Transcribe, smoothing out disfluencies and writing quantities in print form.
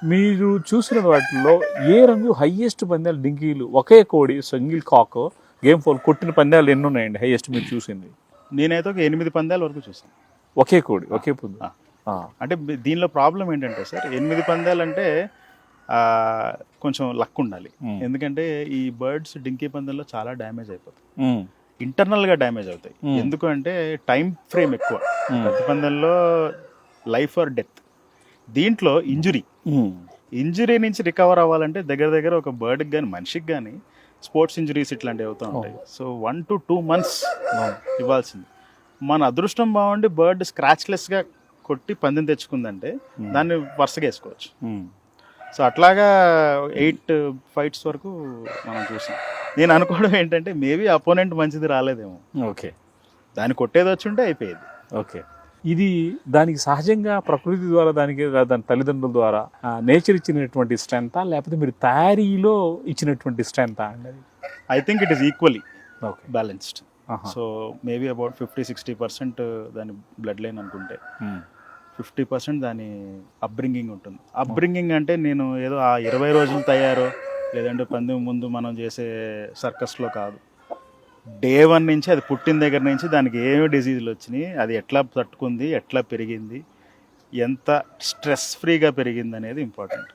మీరు చూసిన వాటిల్లో ఏ రంగు హైయెస్ట్ పందాలు డింకీలు ఒకే కోడి సింగిల్ కాక్ గేమ్ ఫోల్ కొట్టిన పందాలు ఎన్ని ఉన్నాయండి హైయెస్ట్ మీరు చూసింది? నేనైతే ఒక 8 పందాల వరకు చూసాను. ఒకే కోడి ఒకే పుంజు. అంటే దీనిలో ప్రాబ్లం ఏంటంటే సార్, 8 పందాలు అంటే కొంచెం లక్ ఉండాలి. ఎందుకంటే ఈ బర్డ్స్ డింకీ పందాల్లో చాలా డ్యామేజ్ అయిపోతాయి, ఇంటర్నల్గా డ్యామేజ్ అవుతాయి. ఎందుకు అంటే టైం ఫ్రేమ్ ఎక్కువ. ప్రతి పందెంలో లైఫ్ ఆర్ డెత్. దీంట్లో ఇంజురీ నుంచి రికవర్ అవ్వాలంటే దగ్గర దగ్గర ఒక బర్డ్కి కానీ మనిషికి కానీ స్పోర్ట్స్ ఇంజురీస్ ఇట్లాంటివి అవుతూ ఉంటాయి. సో 1 to 2 months ఇవ్వాల్సింది. మన అదృష్టం బాగుండి బర్డ్ స్క్రాచ్లెస్గా కొట్టి పందెం తెచ్చుకుందంటే దాన్ని వరుసగా వేసుకోవచ్చు. సో అట్లాగా 8 fights వరకు మనం చూసాం. నేను అనుకోవడం ఏంటంటే మేబీ అపోనెంట్ మంచిది రాలేదేమో, ఓకే, దాన్ని కొట్టేది వచ్చి ఉంటే అయిపోయేది. ఓకే. ఇది దానికి సహజంగా ప్రకృతి ద్వారా దానికి దాని తల్లిదండ్రుల ద్వారా నేచర్ ఇచ్చినటువంటి స్ట్రెంతా లేకపోతే మీరు తయారీలో ఇచ్చినటువంటి స్ట్రెంతా అండి? I think it is equally okay, balanced. So maybe about 50-60% దాని బ్లడ్ లైన్ అనుకుంటే 50% దాని అప్బ్రింగింగ్ ఉంటుంది. అప్బ్రింగింగ్ అంటే నేను ఏదో ఆ 20 రోజులు తయారో లేదంటే పందెం ముందు మనం చేసే సర్కస్లో కాదు. డే 1 నుంచి అది పుట్టిన దగ్గర నుంచి దానికి ఏమి డిసీజులు వచ్చినాయి, అది ఎట్లా తట్టుకుంది, ఎట్లా పెరిగింది, ఎంత స్ట్రెస్ ఫ్రీగా పెరిగింది అనేది ఇంపార్టెంట్.